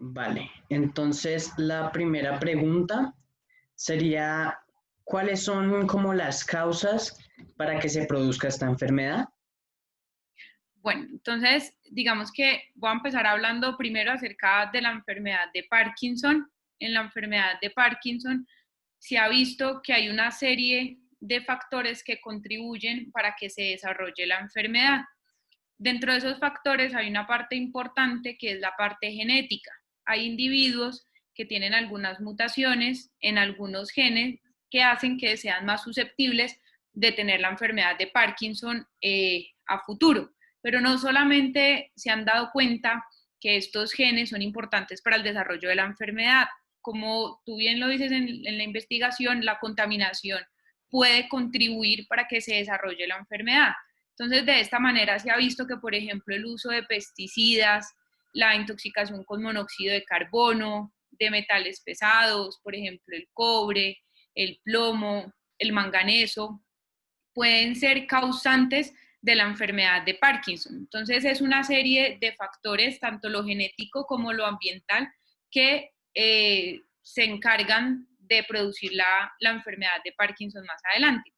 Vale, entonces la primera pregunta sería, ¿cuáles son como las causas para que se produzca esta enfermedad? Bueno, entonces digamos que voy a empezar hablando primero acerca de la enfermedad de Parkinson. En la enfermedad de Parkinson se ha visto que hay una serie de factores que contribuyen para que se desarrolle la enfermedad. Dentro de esos factores hay una parte importante que es la parte genética. Hay individuos que tienen algunas mutaciones en algunos genes que hacen que sean más susceptibles de tener la enfermedad de Parkinson a futuro. Pero no solamente se han dado cuenta que estos genes son importantes para el desarrollo de la enfermedad. Como tú bien lo dices en la investigación, la contaminación puede contribuir para que se desarrolle la enfermedad. Entonces, de esta manera se ha visto que, por ejemplo, el uso de pesticidas, la intoxicación con monóxido de carbono, de metales pesados, por ejemplo, el cobre, el plomo, el manganeso, pueden ser causantes de la enfermedad de Parkinson. Entonces, es una serie de factores, tanto lo genético como lo ambiental, que se encargan de producir la enfermedad de Parkinson más adelante.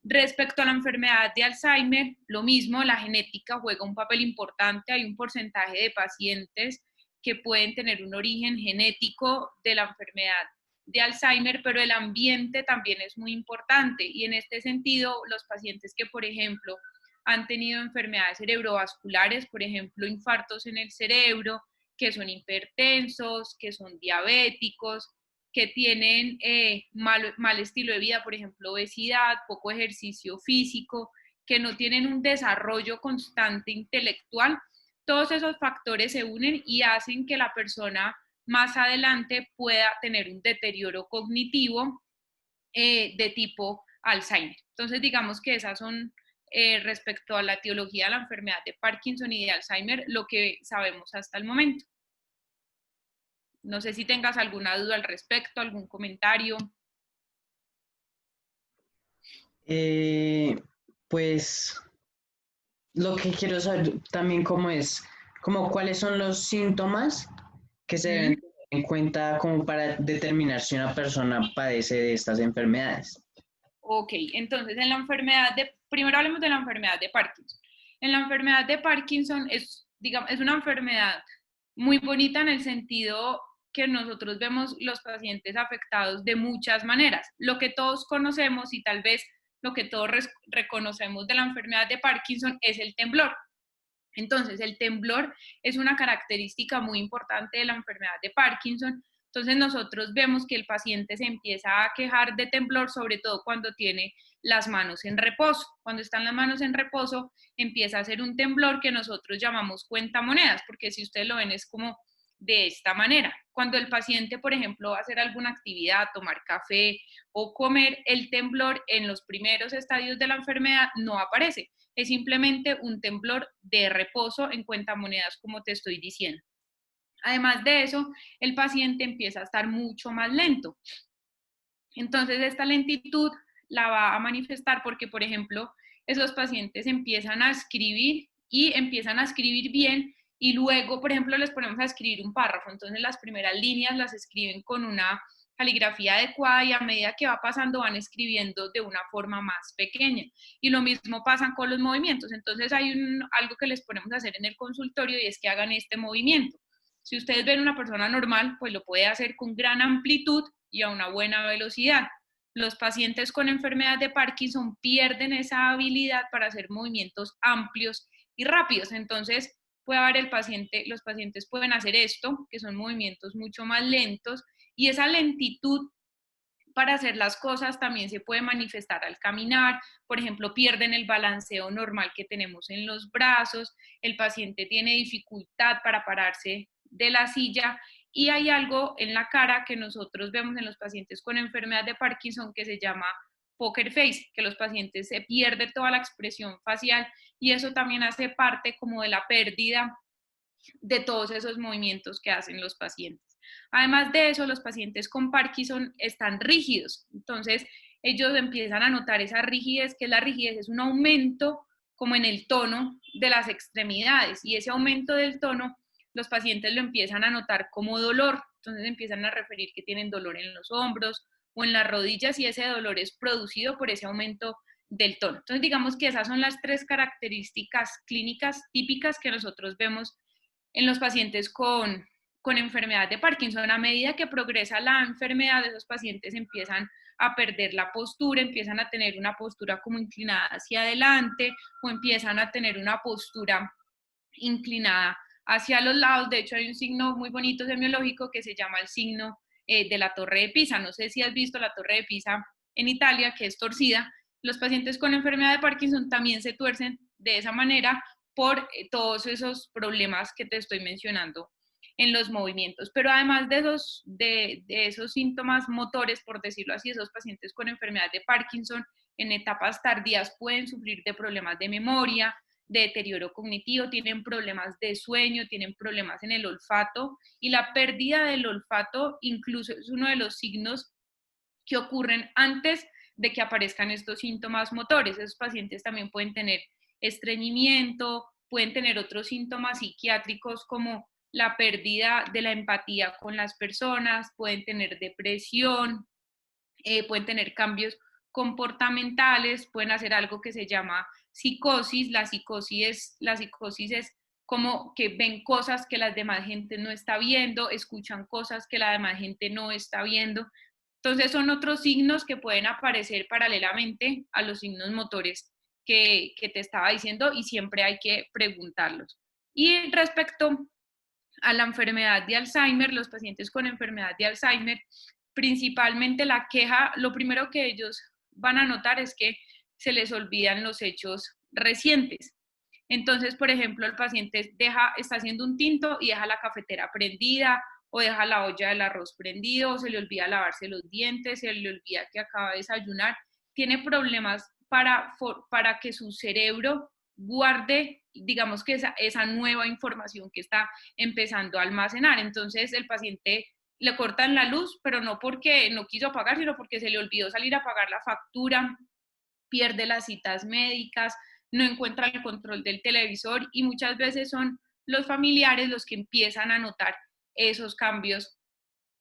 Respecto a la enfermedad de Alzheimer, lo mismo, la genética juega un papel importante. Hay un porcentaje de pacientes que pueden tener un origen genético de la enfermedad de Alzheimer, pero el ambiente también es muy importante. Y en este sentido, los pacientes que, por ejemplo, han tenido enfermedades cerebrovasculares, por ejemplo, infartos en el cerebro, que son hipertensos, que son diabéticos, que tienen mal estilo de vida, por ejemplo, obesidad, poco ejercicio físico, que no tienen un desarrollo constante intelectual, todos esos factores se unen y hacen que la persona más adelante pueda tener un deterioro cognitivo de tipo Alzheimer. Entonces, digamos que esas son, respecto a la etiología de la enfermedad de Parkinson y de Alzheimer, lo que sabemos hasta el momento. No sé si tengas alguna duda al respecto, algún comentario. Eh, pues lo que quiero saber también cómo es, como cuáles son los síntomas que se deben ¿Mm? tener en cuenta como para determinar si una persona padece de estas enfermedades. Ok, entonces en la enfermedad de, primero hablemos de la enfermedad de Parkinson. En la enfermedad de Parkinson es, digamos, es una enfermedad muy bonita en el sentido que nosotros vemos los pacientes afectados de muchas maneras. Lo que todos conocemos y tal vez lo que todos reconocemos de la enfermedad de Parkinson es el temblor. Entonces, el temblor es una característica muy importante de la enfermedad de Parkinson. Entonces, nosotros vemos que el paciente se empieza a quejar de temblor, sobre todo cuando tiene las manos en reposo. Cuando están las manos en reposo, empieza a hacer un temblor que nosotros llamamos cuentamonedas, porque si ustedes lo ven es como de esta manera. Cuando el paciente, por ejemplo, va a hacer alguna actividad, tomar café o comer, el temblor en los primeros estadios de la enfermedad no aparece, es simplemente un temblor de reposo en cuentamonedas, como te estoy diciendo. Además de eso, el paciente empieza a estar mucho más lento. Entonces, esta lentitud la va a manifestar porque, por ejemplo, esos pacientes empiezan a escribir y empiezan a escribir bien y luego, por ejemplo, les ponemos a escribir un párrafo. Entonces, las primeras líneas las escriben con una caligrafía adecuada y a medida que va pasando van escribiendo de una forma más pequeña. Y lo mismo pasa con los movimientos. Entonces, hay algo que les ponemos a hacer en el consultorio y es que hagan este movimiento. Si ustedes ven una persona normal, pues lo puede hacer con gran amplitud y a una buena velocidad. Los pacientes con enfermedad de Parkinson pierden esa habilidad para hacer movimientos amplios y rápidos. Entonces, puede haber los pacientes pueden hacer esto, que son movimientos mucho más lentos, y esa lentitud para hacer las cosas también se puede manifestar al caminar. Por ejemplo, pierden el balanceo normal que tenemos en los brazos, el paciente tiene dificultad para pararse de la silla y hay algo en la cara que nosotros vemos en los pacientes con enfermedad de Parkinson que se llama poker face, que los pacientes se pierde toda la expresión facial y eso también hace parte como de la pérdida de todos esos movimientos que hacen los pacientes. Además de eso, los pacientes con Parkinson están rígidos, entonces ellos empiezan a notar esa rigidez, que la rigidez es un aumento como en el tono de las extremidades y ese aumento del tono los pacientes lo empiezan a notar como dolor, entonces empiezan a referir que tienen dolor en los hombros o en las rodillas y ese dolor es producido por ese aumento del tono. Entonces digamos que esas son las 3 características clínicas típicas que nosotros vemos en los pacientes con enfermedad de Parkinson. A medida que progresa la enfermedad, esos pacientes empiezan a perder la postura, empiezan a tener una postura como inclinada hacia adelante o empiezan a tener una postura inclinada hacia los lados. De hecho, hay un signo muy bonito semiológico que se llama el signo de la Torre de Pisa. No sé si has visto la Torre de Pisa en Italia, que es torcida. Los pacientes con enfermedad de Parkinson también se tuercen de esa manera por todos esos problemas que te estoy mencionando en los movimientos. Pero además de esos síntomas motores, por decirlo así, esos pacientes con enfermedad de Parkinson en etapas tardías pueden sufrir de problemas de memoria, de deterioro cognitivo, tienen problemas de sueño, tienen problemas en el olfato y la pérdida del olfato incluso es uno de los signos que ocurren antes de que aparezcan estos síntomas motores. Esos pacientes también pueden tener estreñimiento, pueden tener otros síntomas psiquiátricos como la pérdida de la empatía con las personas, pueden tener depresión, pueden tener cambios comportamentales, pueden hacer algo que se llama psicosis. La psicosis es como que ven cosas que la demás gente no está viendo, escuchan cosas que la demás gente no está viendo. Entonces son otros signos que pueden aparecer paralelamente a los signos motores que te estaba diciendo y siempre hay que preguntarlos. Y respecto a la enfermedad de Alzheimer, los pacientes con enfermedad de Alzheimer, principalmente la queja, lo primero que ellos van a notar es que se les olvidan los hechos recientes. Entonces, por ejemplo, el paciente está haciendo un tinto y deja la cafetera prendida o deja la olla del arroz prendido, o se le olvida lavarse los dientes, se le olvida que acaba de desayunar, tiene problemas para que su cerebro guarde, digamos que esa nueva información que está empezando a almacenar. Entonces el paciente le cortan la luz, pero no porque no quiso apagar, sino porque se le olvidó salir a pagar la factura, pierde las citas médicas, no encuentra el control del televisor y muchas veces son los familiares los que empiezan a notar esos cambios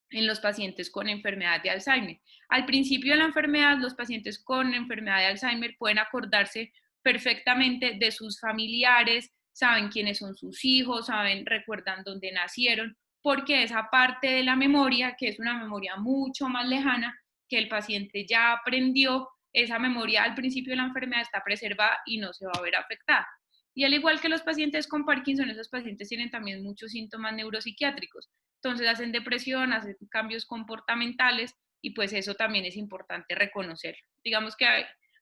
en los pacientes con enfermedad de Alzheimer. Al principio de la enfermedad, los pacientes con enfermedad de Alzheimer pueden acordarse perfectamente de sus familiares, saben quiénes son sus hijos, recuerdan dónde nacieron, porque esa parte de la memoria, que es una memoria mucho más lejana, que el paciente ya aprendió, esa memoria al principio de la enfermedad está preservada y no se va a ver afectada. Y al igual que los pacientes con Parkinson, esos pacientes tienen también muchos síntomas neuropsiquiátricos. Entonces hacen depresión, hacen cambios comportamentales y pues eso también es importante reconocer. Digamos que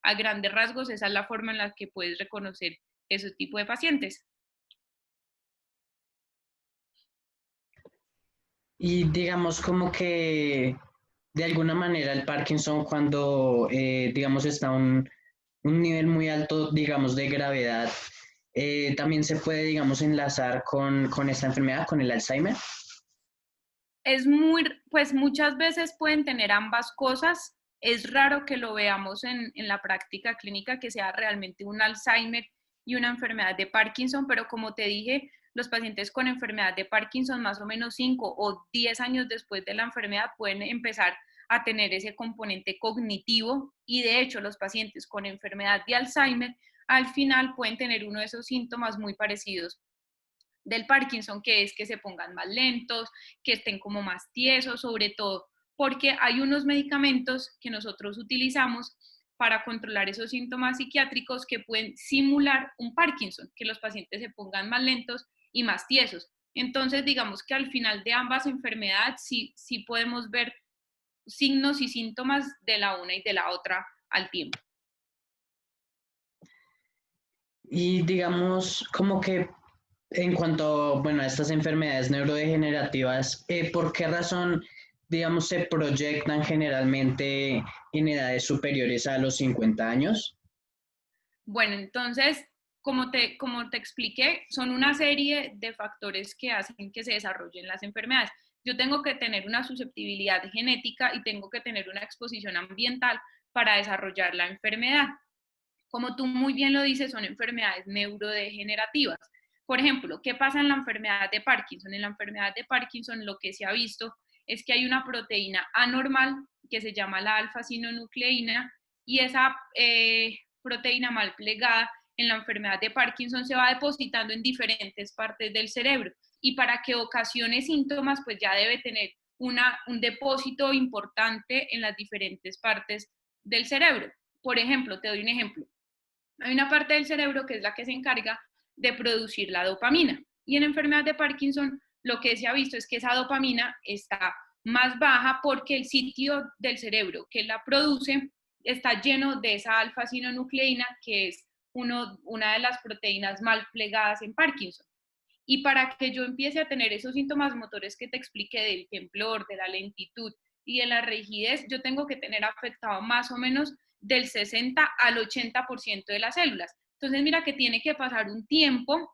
a grandes rasgos esa es la forma en la que puedes reconocer ese tipo de pacientes. Y digamos como que de alguna manera el Parkinson cuando digamos está a un nivel muy alto, digamos, de gravedad, también se puede, digamos, enlazar con esta enfermedad, con el Alzheimer. Pues muchas veces pueden tener ambas cosas. Es raro que lo veamos en la práctica clínica, que sea realmente un Alzheimer y una enfermedad de Parkinson, pero como te dije, los pacientes con enfermedad de Parkinson más o menos 5 o 10 años después de la enfermedad pueden empezar a tener ese componente cognitivo y de hecho los pacientes con enfermedad de Alzheimer al final pueden tener uno de esos síntomas muy parecidos del Parkinson, que es que se pongan más lentos, que estén como más tiesos, sobre todo porque hay unos medicamentos que nosotros utilizamos para controlar esos síntomas psiquiátricos que pueden simular un Parkinson, que los pacientes se pongan más lentos y más tiesos. Entonces, digamos que al final de ambas enfermedades sí podemos ver signos y síntomas de la una y de la otra al tiempo. Y digamos como que en cuanto, bueno, a estas enfermedades neurodegenerativas, ¿por qué razón, digamos, se proyectan generalmente en edades superiores a los 50 años? Bueno, entonces, como te expliqué, son una serie de factores que hacen que se desarrollen las enfermedades. Yo tengo que tener una susceptibilidad genética y tengo que tener una exposición ambiental para desarrollar la enfermedad. Como tú muy bien lo dices, son enfermedades neurodegenerativas. Por ejemplo, ¿qué pasa en la enfermedad de Parkinson? En la enfermedad de Parkinson lo que se ha visto es que hay una proteína anormal que se llama la alfa-sinonucleína y esa proteína mal plegada en la enfermedad de Parkinson se va depositando en diferentes partes del cerebro y para que ocasione síntomas pues ya debe tener un depósito importante en las diferentes partes del cerebro. Por ejemplo, te doy un ejemplo. Hay una parte del cerebro que es la que se encarga de producir la dopamina y en enfermedad de Parkinson lo que se ha visto es que esa dopamina está más baja porque el sitio del cerebro que la produce está lleno de esa alfa-sinonucleína que es una de las proteínas mal plegadas en Parkinson. Y para que yo empiece a tener esos síntomas motores que te expliqué del temblor, de la lentitud y de la rigidez, yo tengo que tener afectado más o menos del 60 al 80% de las células. Entonces, mira que tiene que pasar un tiempo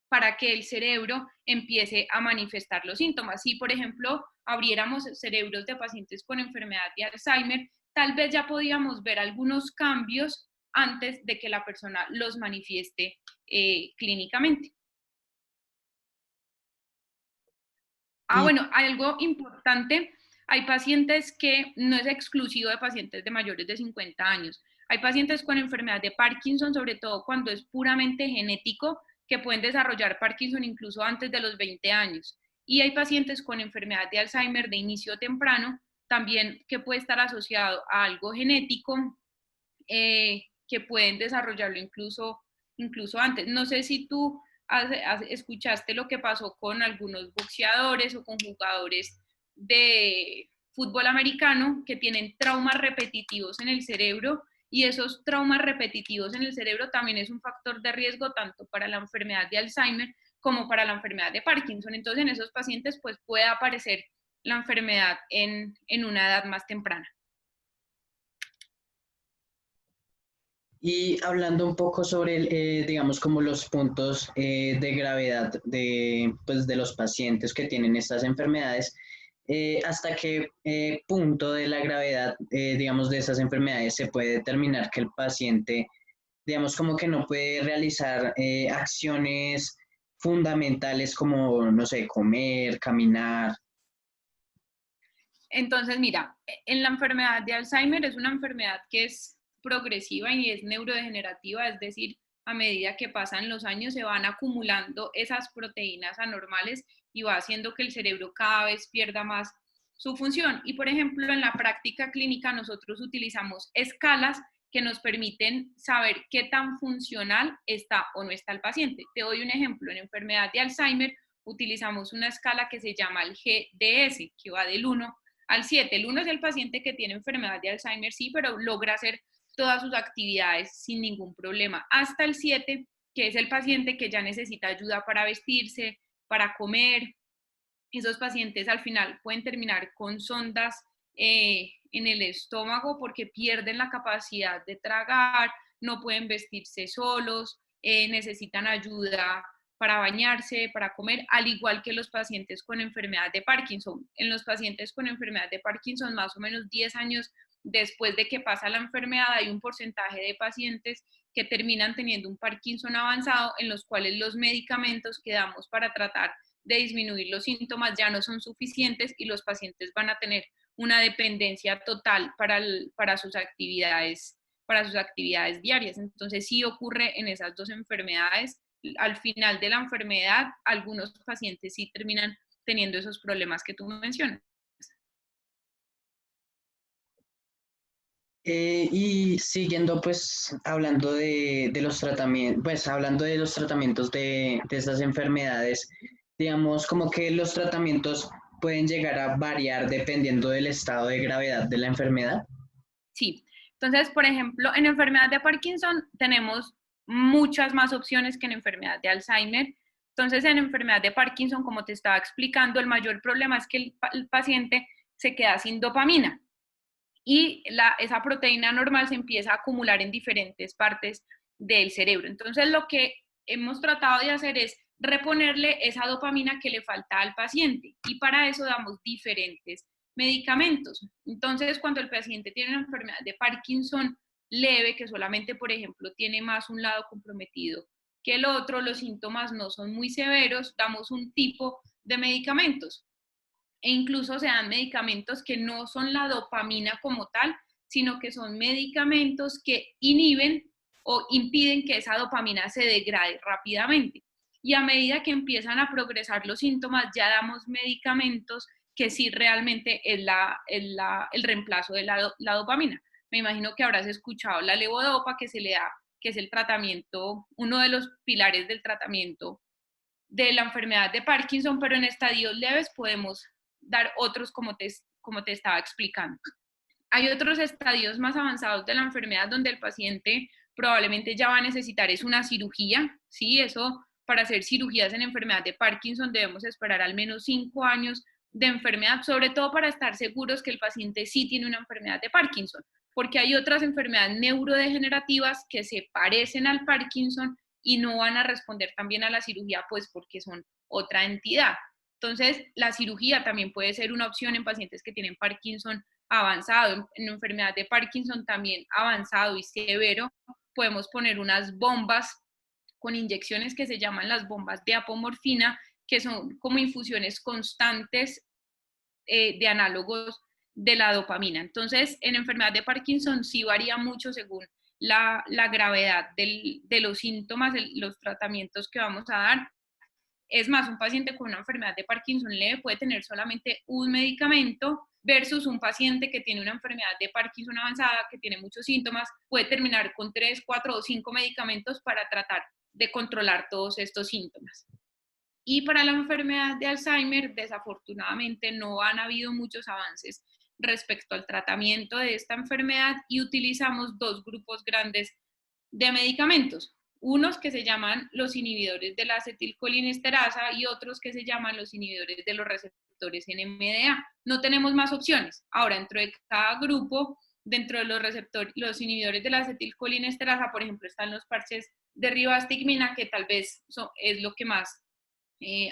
para que el cerebro empiece a manifestar los síntomas. Si, por ejemplo, abriéramos cerebros de pacientes con enfermedad de Alzheimer, tal vez ya podíamos ver algunos cambios antes de que la persona los manifieste clínicamente. Bueno, algo importante, hay pacientes que no es exclusivo de pacientes de mayores de 50 años. Hay pacientes con enfermedad de Parkinson, sobre todo cuando es puramente genético, que pueden desarrollar Parkinson incluso antes de los 20 años. Y hay pacientes con enfermedad de Alzheimer de inicio temprano, también que puede estar asociado a algo genético, que pueden desarrollarlo incluso antes. No sé si tú escuchaste lo que pasó con algunos boxeadores o con jugadores de fútbol americano que tienen traumas repetitivos en el cerebro y esos traumas repetitivos en el cerebro también es un factor de riesgo tanto para la enfermedad de Alzheimer como para la enfermedad de Parkinson. Entonces en esos pacientes pues puede aparecer la enfermedad en una edad más temprana. Y hablando un poco sobre, digamos, como los puntos de gravedad pues, de los pacientes que tienen estas enfermedades, ¿hasta qué punto de la gravedad, digamos, de esas enfermedades se puede determinar que el paciente, digamos, como que no puede realizar acciones fundamentales como, no sé, comer, caminar? Entonces, mira, en la enfermedad de Alzheimer es una enfermedad que es progresiva y es neurodegenerativa, es decir, a medida que pasan los años se van acumulando esas proteínas anormales y va haciendo que el cerebro cada vez pierda más su función. Y por ejemplo, en la práctica clínica nosotros utilizamos escalas que nos permiten saber qué tan funcional está o no está el paciente. Te doy un ejemplo, en enfermedad de Alzheimer utilizamos una escala que se llama el GDS, que va del 1 al 7. El 1 es el paciente que tiene enfermedad de Alzheimer, sí, pero logra hacer todas sus actividades sin ningún problema. Hasta el 7, que es el paciente que ya necesita ayuda para vestirse, para comer. Esos pacientes al final pueden terminar con sondas en el estómago porque pierden la capacidad de tragar, no pueden vestirse solos, necesitan ayuda para bañarse, para comer, al igual que los pacientes con enfermedad de Parkinson. En los pacientes con enfermedad de Parkinson, más o menos 10 años después de que pasa la enfermedad, hay un porcentaje de pacientes que terminan teniendo un Parkinson avanzado en los cuales los medicamentos que damos para tratar de disminuir los síntomas ya no son suficientes y los pacientes van a tener una dependencia total para sus actividades diarias. Entonces sí ocurre en esas dos enfermedades. Al final de la enfermedad, algunos pacientes sí terminan teniendo esos problemas que tú mencionas. Y siguiendo, pues, hablando de los tratamientos, pues, hablando de los tratamientos de estas enfermedades, digamos, como que los tratamientos pueden llegar a variar dependiendo del estado de gravedad de la enfermedad. Sí, entonces, por ejemplo, en enfermedad de Parkinson tenemos muchas más opciones que en enfermedad de Alzheimer. Entonces, en enfermedad de Parkinson, como te estaba explicando, el mayor problema es que el paciente se queda sin dopamina y esa proteína normal se empieza a acumular en diferentes partes del cerebro. Entonces, lo que hemos tratado de hacer es reponerle esa dopamina que le falta al paciente y para eso damos diferentes medicamentos. Entonces, cuando el paciente tiene una enfermedad de Parkinson leve, que solamente, por ejemplo, tiene más un lado comprometido que el otro, los síntomas no son muy severos, damos un tipo de medicamentos. E incluso se dan medicamentos que no son la dopamina como tal, sino que son medicamentos que inhiben o impiden que esa dopamina se degrade rápidamente. Y a medida que empiezan a progresar los síntomas, ya damos medicamentos que sí realmente es el reemplazo de la dopamina. Me imagino que habrás escuchado la levodopa que se le da, que es el tratamiento, uno de los pilares del tratamiento de la enfermedad de Parkinson, pero en estadios leves podemos dar otros como te estaba explicando. Hay otros estadios más avanzados de la enfermedad donde el paciente probablemente ya va a necesitar es una cirugía, ¿sí? Eso, para hacer cirugías en enfermedad de Parkinson debemos esperar al menos 5 años de enfermedad, sobre todo para estar seguros que el paciente sí tiene una enfermedad de Parkinson, porque hay otras enfermedades neurodegenerativas que se parecen al Parkinson y no van a responder también a la cirugía, pues porque son otra entidad. Entonces, la cirugía también puede ser una opción en pacientes que tienen Parkinson avanzado. En enfermedad de Parkinson también avanzado y severo, podemos poner unas bombas con inyecciones que se llaman las bombas de apomorfina, que son como infusiones constantes de análogos de la dopamina. Entonces, en enfermedad de Parkinson sí varía mucho según la gravedad de los síntomas, los tratamientos que vamos a dar. Es más, un paciente con una enfermedad de Parkinson leve puede tener solamente un medicamento versus un paciente que tiene una enfermedad de Parkinson avanzada, que tiene muchos síntomas, puede terminar con 3, 4 o 5 medicamentos para tratar de controlar todos estos síntomas. Y para la enfermedad de Alzheimer, desafortunadamente no han habido muchos avances respecto al tratamiento de esta enfermedad y utilizamos dos grupos grandes de medicamentos. Unos que se llaman los inhibidores de la acetilcolinesterasa y otros que se llaman los inhibidores de los receptores NMDA. No tenemos más opciones. Ahora, dentro de cada grupo, dentro de los inhibidores de la acetilcolinesterasa, por ejemplo, están los parches de ribastigmina, que tal vez es lo que más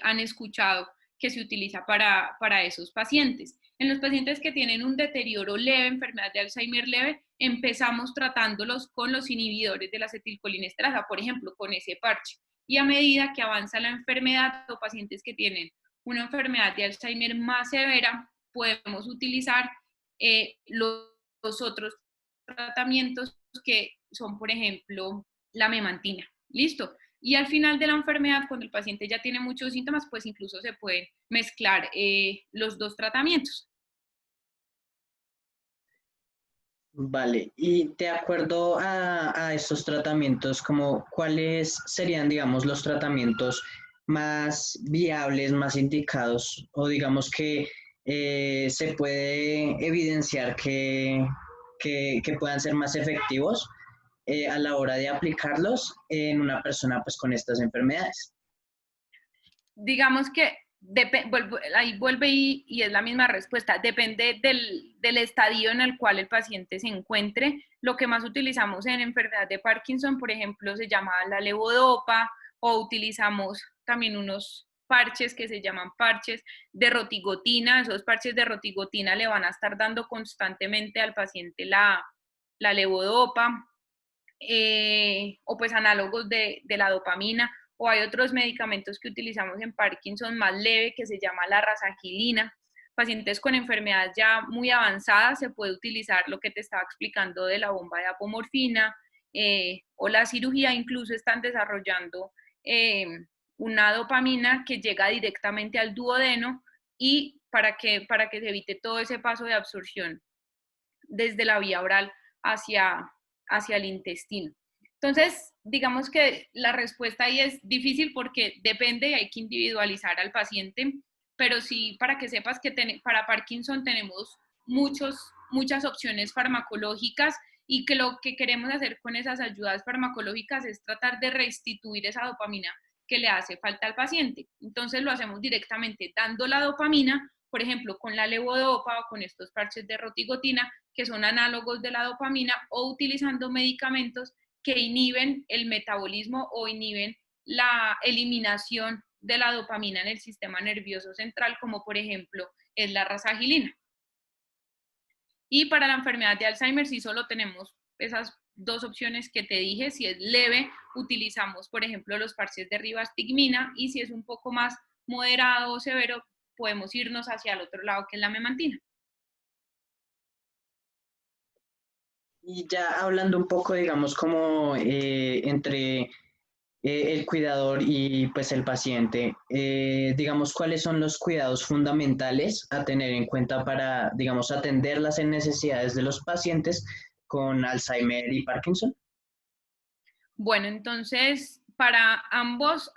han escuchado que se utiliza para esos pacientes. En los pacientes que tienen un deterioro leve, enfermedad de Alzheimer leve, empezamos tratándolos con los inhibidores de la acetilcolinesterasa, por ejemplo, con ese parche. Y a medida que avanza la enfermedad o pacientes que tienen una enfermedad de Alzheimer más severa, podemos utilizar los otros tratamientos que son, por ejemplo, la memantina. ¿Listo? Y al final de la enfermedad, cuando el paciente ya tiene muchos síntomas, pues incluso se pueden mezclar los dos tratamientos. Vale, y de acuerdo a estos tratamientos, como ¿cuáles serían, digamos, los tratamientos más viables, más indicados, o digamos que se puede evidenciar que puedan ser más efectivos a la hora de aplicarlos en una persona pues con estas enfermedades? Digamos que ahí vuelve y es la misma respuesta. Depende del estadio en el cual el paciente se encuentre. Lo que más utilizamos en enfermedad de Parkinson, por ejemplo, se llama la levodopa, o utilizamos también unos parches que se llaman parches de rotigotina. Esos parches de rotigotina le van a estar dando constantemente al paciente la levodopa, o pues análogos de la dopamina, o hay otros medicamentos que utilizamos en Parkinson más leve que se llama la rasagilina. Pacientes con enfermedades ya muy avanzadas se puede utilizar lo que te estaba explicando de la bomba de apomorfina, o la cirugía. Incluso están desarrollando una dopamina que llega directamente al duodeno y para que se evite todo ese paso de absorción desde la vía oral hacia el intestino. Entonces, digamos que la respuesta ahí es difícil porque depende y hay que individualizar al paciente, pero sí para que sepas que para Parkinson tenemos muchas opciones farmacológicas y que lo que queremos hacer con esas ayudas farmacológicas es tratar de restituir esa dopamina que le hace falta al paciente. Entonces lo hacemos directamente dando la dopamina, por ejemplo, con la levodopa o con estos parches de rotigotina, que son análogos de la dopamina, o utilizando medicamentos que inhiben el metabolismo o inhiben la eliminación de la dopamina en el sistema nervioso central, como por ejemplo es la rasagilina. Y para la enfermedad de Alzheimer sí solo tenemos esas dos opciones que te dije. Si es leve, utilizamos, por ejemplo, los parches de ribastigmina, y si es un poco más moderado o severo, podemos irnos hacia el otro lado, que es la memantina. Y ya hablando un poco, digamos, como entre el cuidador y pues el paciente, digamos, ¿cuáles son los cuidados fundamentales a tener en cuenta para, digamos, atender las necesidades de los pacientes con Alzheimer y Parkinson? Bueno, entonces para ambos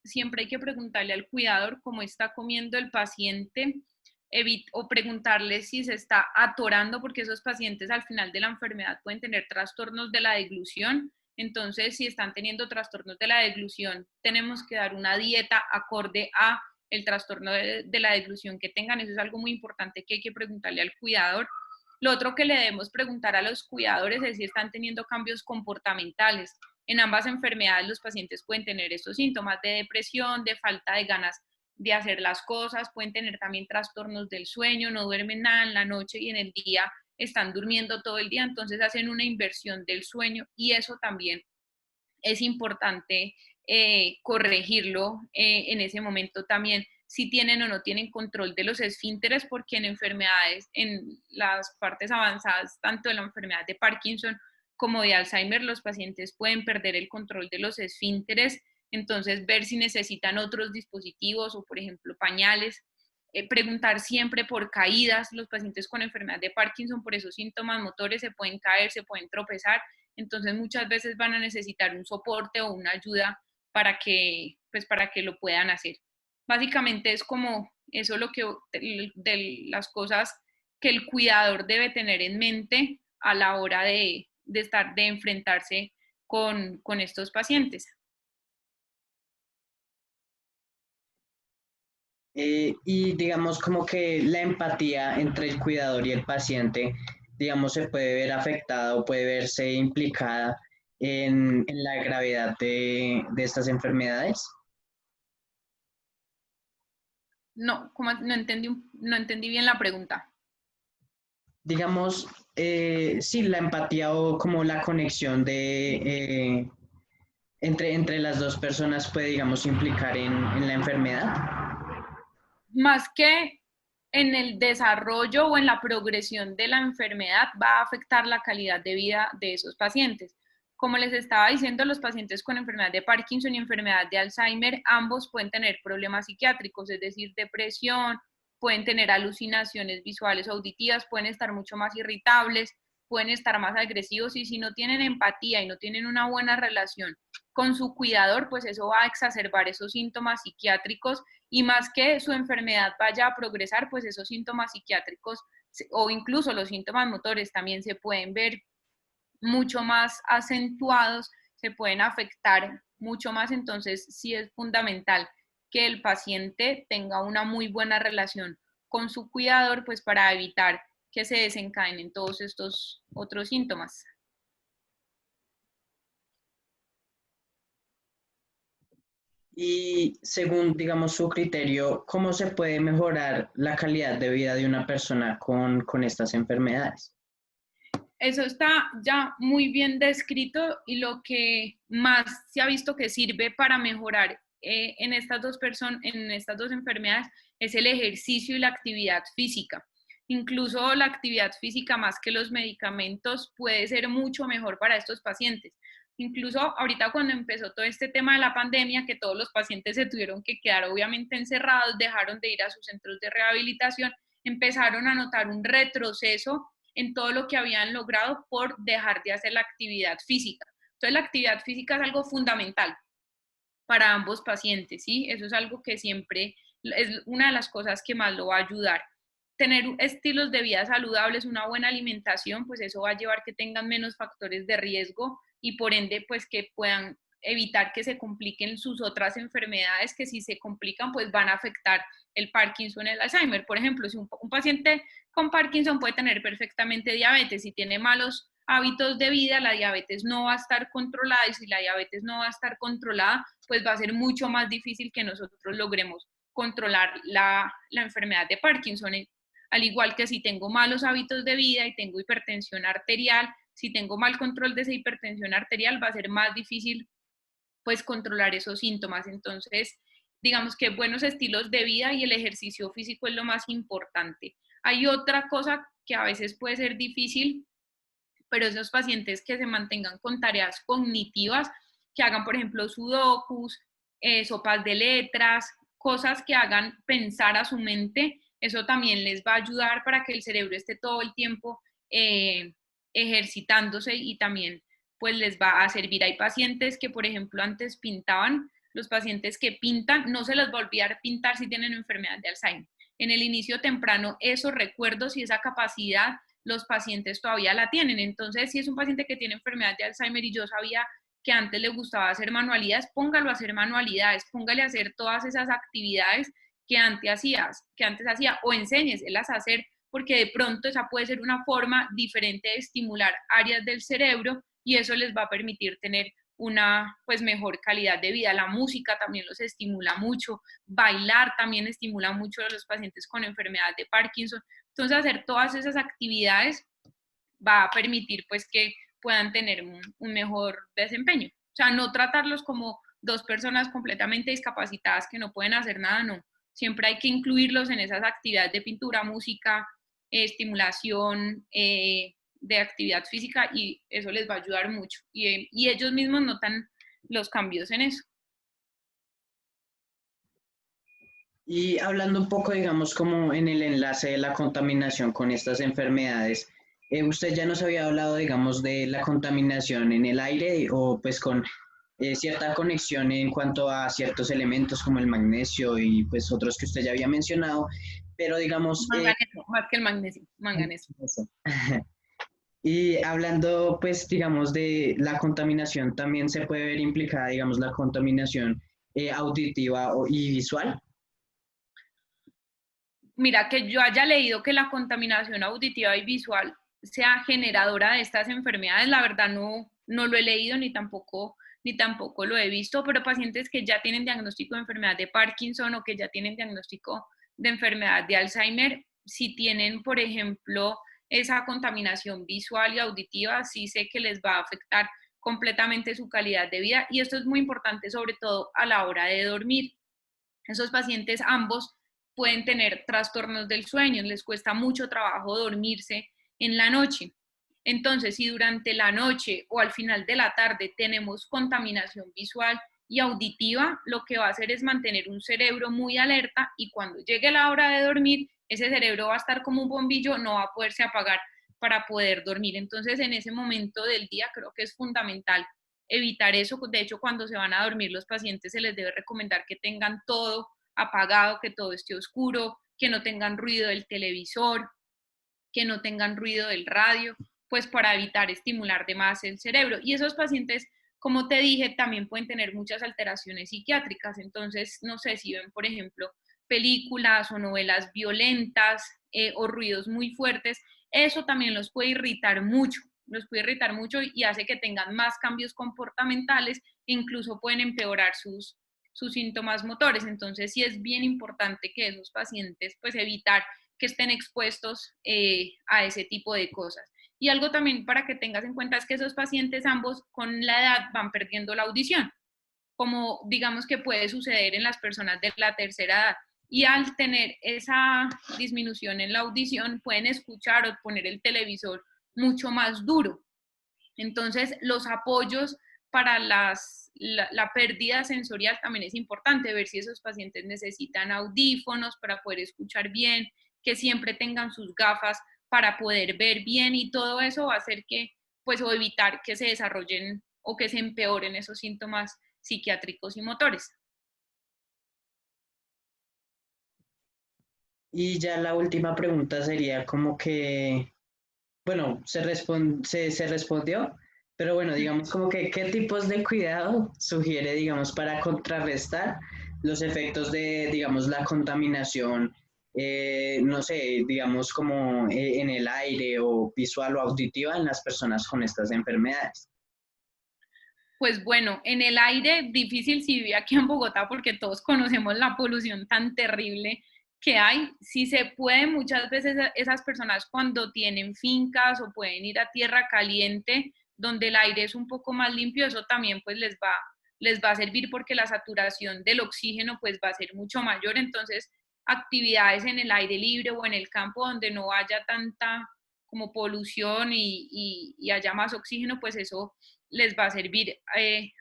siempre hay que preguntarle al cuidador cómo está comiendo el paciente, o preguntarle si se está atorando, porque esos pacientes al final de la enfermedad pueden tener trastornos de la deglución. Entonces, si están teniendo trastornos de la deglución, tenemos que dar una dieta acorde a el trastorno de la deglución que tengan. Eso es algo muy importante que hay que preguntarle al cuidador. Lo otro que le debemos preguntar a los cuidadores es si están teniendo cambios comportamentales. En ambas enfermedades los pacientes pueden tener estos síntomas de depresión, de falta de ganas de hacer las cosas, pueden tener también trastornos del sueño, no duermen nada en la noche y en el día están durmiendo todo el día, entonces hacen una inversión del sueño, y eso también es importante corregirlo en ese momento también, si tienen o no tienen control de los esfínteres, porque en enfermedades, en las partes avanzadas, tanto de la enfermedad de Parkinson como de Alzheimer, los pacientes pueden perder el control de los esfínteres. Entonces, ver si necesitan otros dispositivos o, por ejemplo, pañales. Preguntar siempre por caídas. Los pacientes con enfermedad de Parkinson, por esos síntomas motores, se pueden caer, se pueden tropezar. Entonces, muchas veces van a necesitar un soporte o una ayuda para que lo puedan hacer. Básicamente es como eso lo que de las cosas que el cuidador debe tener en mente a la hora de enfrentarse con estos pacientes. Y digamos como que la empatía entre el cuidador y el paciente, digamos, se puede ver afectada o puede verse implicada en la gravedad de estas enfermedades. No, no entendí bien la pregunta. Digamos, sí, la empatía o como la conexión entre las dos personas puede, digamos, implicar en la enfermedad. Más que en el desarrollo o en la progresión de la enfermedad, va a afectar la calidad de vida de esos pacientes. Como les estaba diciendo, los pacientes con enfermedad de Parkinson y enfermedad de Alzheimer, ambos pueden tener problemas psiquiátricos, es decir, depresión, pueden tener alucinaciones visuales o auditivas, pueden estar mucho más irritables, pueden estar más agresivos, y si no tienen empatía y no tienen una buena relación con su cuidador, pues eso va a exacerbar esos síntomas psiquiátricos, y más que su enfermedad vaya a progresar, pues esos síntomas psiquiátricos o incluso los síntomas motores también se pueden ver mucho más acentuados, se pueden afectar mucho más. Entonces sí es fundamental que el paciente tenga una muy buena relación con su cuidador, pues para evitar que se desencadenen todos estos otros síntomas. Y según, digamos, su criterio, ¿cómo se puede mejorar la calidad de vida de una persona con estas enfermedades? Eso está ya muy bien descrito, y lo que más se ha visto que sirve para mejorar en estas en estas dos enfermedades es el ejercicio y la actividad física. Incluso la actividad física, más que los medicamentos, puede ser mucho mejor para estos pacientes. Incluso ahorita, cuando empezó todo este tema de la pandemia, que todos los pacientes se tuvieron que quedar obviamente encerrados, dejaron de ir a sus centros de rehabilitación, empezaron a notar un retroceso en todo lo que habían logrado por dejar de hacer la actividad física. Entonces, la actividad física es algo fundamental para ambos pacientes, ¿sí? Eso es algo que siempre es una de las cosas que más lo va a ayudar. Tener estilos de vida saludables, una buena alimentación, pues eso va a llevar que tengan menos factores de riesgo, y por ende, pues que puedan evitar que se compliquen sus otras enfermedades, que si se complican, pues van a afectar el Parkinson, el Alzheimer. Por ejemplo, si un paciente con Parkinson puede tener perfectamente diabetes, si tiene malos hábitos de vida, la diabetes no va a estar controlada, y si la diabetes no va a estar controlada, pues va a ser mucho más difícil que nosotros logremos controlar la enfermedad de Parkinson. Al igual que si tengo malos hábitos de vida y tengo hipertensión arterial, si tengo mal control de esa hipertensión arterial, va a ser más difícil pues controlar esos síntomas. Entonces, digamos que buenos estilos de vida y el ejercicio físico es lo más importante. Hay otra cosa que a veces puede ser difícil, pero esos pacientes que se mantengan con tareas cognitivas, que hagan, por ejemplo, sudokus, sopas de letras, cosas que hagan pensar a su mente, eso también les va a ayudar para que el cerebro esté todo el tiempo ejercitándose y también pues les va a servir. Hay pacientes que, por ejemplo, antes pintaban, los pacientes que pintan, no se les va a olvidar pintar si tienen enfermedad de Alzheimer. En el inicio temprano, esos recuerdos y esa capacidad los pacientes todavía la tienen. Entonces, si es un paciente que tiene enfermedad de Alzheimer y yo sabía que antes le gustaba hacer manualidades, póngalo a hacer manualidades, póngale a hacer todas esas actividades que antes hacía o enséñeselas a hacer, porque de pronto esa puede ser una forma diferente de estimular áreas del cerebro y eso les va a permitir tener una pues mejor calidad de vida. La música también los estimula mucho, bailar también estimula mucho a los pacientes con enfermedad de Parkinson. Entonces, hacer todas esas actividades va a permitir pues que puedan tener un mejor desempeño. O sea, no tratarlos como dos personas completamente discapacitadas que no pueden hacer nada, no. Siempre hay que incluirlos en esas actividades de pintura, música, estimulación de actividad física y eso les va a ayudar mucho. Y ellos mismos notan los cambios en eso. Y hablando un poco, digamos, como en el enlace de la contaminación con estas enfermedades, usted ya nos había hablado, digamos, de la contaminación en el aire o pues con cierta conexión en cuanto a ciertos elementos como el magnesio y pues otros que usted ya había mencionado, pero digamos... Manganeso, más que el magnesio, manganeso. Y hablando, pues, digamos, de la contaminación, también se puede ver implicada, digamos, la contaminación auditiva y visual. Mira, que yo haya leído que la contaminación auditiva y visual sea generadora de estas enfermedades, la verdad no lo he leído ni tampoco lo he visto, pero pacientes que ya tienen diagnóstico de enfermedad de Parkinson o que ya tienen diagnóstico de enfermedad de Alzheimer, si tienen, por ejemplo, esa contaminación visual y auditiva, sí sé que les va a afectar completamente su calidad de vida y esto es muy importante sobre todo a la hora de dormir. Esos pacientes ambos pueden tener trastornos del sueño, les cuesta mucho trabajo dormirse en la noche. Entonces, si durante la noche o al final de la tarde tenemos contaminación visual y auditiva, lo que va a hacer es mantener un cerebro muy alerta y cuando llegue la hora de dormir, ese cerebro va a estar como un bombillo, no va a poderse apagar para poder dormir. Entonces, en ese momento del día creo que es fundamental evitar eso. De hecho, cuando se van a dormir los pacientes se les debe recomendar que tengan todo apagado, que todo esté oscuro, que no tengan ruido del televisor, que no tengan ruido del radio, pues para evitar estimular de más el cerebro. Y esos pacientes, como te dije, también pueden tener muchas alteraciones psiquiátricas. Entonces, no sé si ven, por ejemplo, películas o novelas violentas o ruidos muy fuertes, eso también los puede irritar mucho y hace que tengan más cambios comportamentales e incluso pueden empeorar sus síntomas motores. Entonces, sí es bien importante que esos pacientes, pues evitar que estén expuestos a ese tipo de cosas. Y algo también para que tengas en cuenta es que esos pacientes ambos con la edad van perdiendo la audición, como digamos que puede suceder en las personas de la tercera edad. Y al tener esa disminución en la audición, pueden escuchar o poner el televisor mucho más duro. Entonces, los apoyos para la pérdida sensorial también es importante, ver si esos pacientes necesitan audífonos para poder escuchar bien, que siempre tengan sus gafas para poder ver bien y todo eso va a hacer que, pues, o evitar que se desarrollen o que se empeoren esos síntomas psiquiátricos y motores. Y ya la última pregunta sería como que, bueno, se respondió, pero bueno, digamos como que qué tipos de cuidado sugiere, digamos, para contrarrestar los efectos de, digamos, la contaminación, no sé, digamos como en el aire o visual o auditiva en las personas con estas enfermedades. Pues bueno, en el aire difícil si vive aquí en Bogotá porque todos conocemos la polución tan terrible que hay. Si se puede, muchas veces esas personas cuando tienen fincas o pueden ir a tierra caliente, donde el aire es un poco más limpio, eso también pues les va a servir porque la saturación del oxígeno pues va a ser mucho mayor. Entonces, actividades en el aire libre o en el campo donde no haya tanta como polución y haya más oxígeno, pues eso les va a servir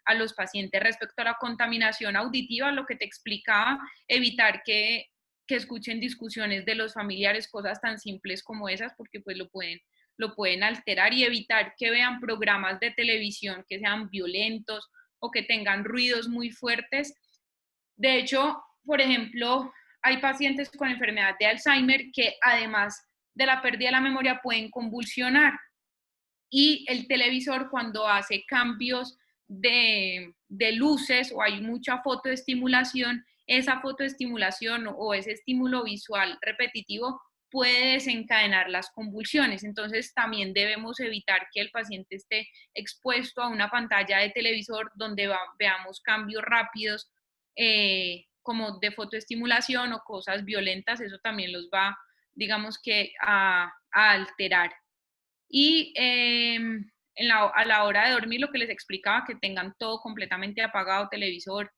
a los pacientes. Respecto a la contaminación auditiva, lo que te explicaba, evitar que escuchen discusiones de los familiares, cosas tan simples como esas, porque pues lo pueden alterar, y evitar que vean programas de televisión que sean violentos o que tengan ruidos muy fuertes. De hecho, por ejemplo, hay pacientes con enfermedad de Alzheimer que además de la pérdida de la memoria pueden convulsionar, y el televisor cuando hace cambios de luces o hay mucha fotoestimulación, esa fotoestimulación o ese estímulo visual repetitivo puede desencadenar las convulsiones. Entonces también debemos evitar que el paciente esté expuesto a una pantalla de televisor donde veamos cambios rápidos como de fotoestimulación o cosas violentas. Eso también los va, digamos que, a alterar. Y a la hora de dormir, lo que les explicaba, que tengan todo completamente apagado, televisor,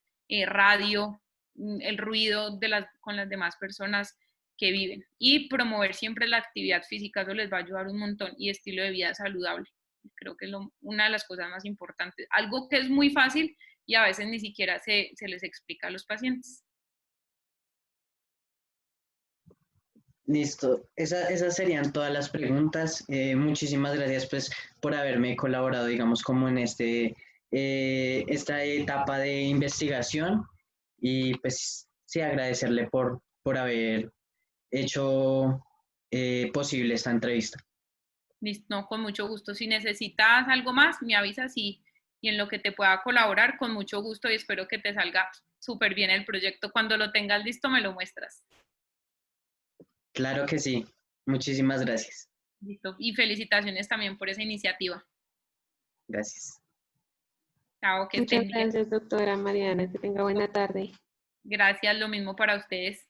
radio, el ruido con las demás personas que viven. Y promover siempre la actividad física, eso les va a ayudar un montón, y estilo de vida saludable. Creo que es una de las cosas más importantes. Algo que es muy fácil y a veces ni siquiera se les explica a los pacientes. Listo, esas serían todas las preguntas. Muchísimas gracias pues por haberme colaborado, digamos, como en esta etapa de investigación, y pues sí, agradecerle por haber hecho posible esta entrevista. Listo, no, con mucho gusto. Si necesitas algo más, me avisas y en lo que te pueda colaborar, con mucho gusto, y espero que te salga súper bien el proyecto. Cuando lo tengas listo, me lo muestras. Claro que sí. Muchísimas gracias. Listo. Y felicitaciones también por esa iniciativa. Gracias. Chao, que Muchas estén bien. gracias, doctora Mariana. Que tenga buena tarde. Gracias, lo mismo para ustedes.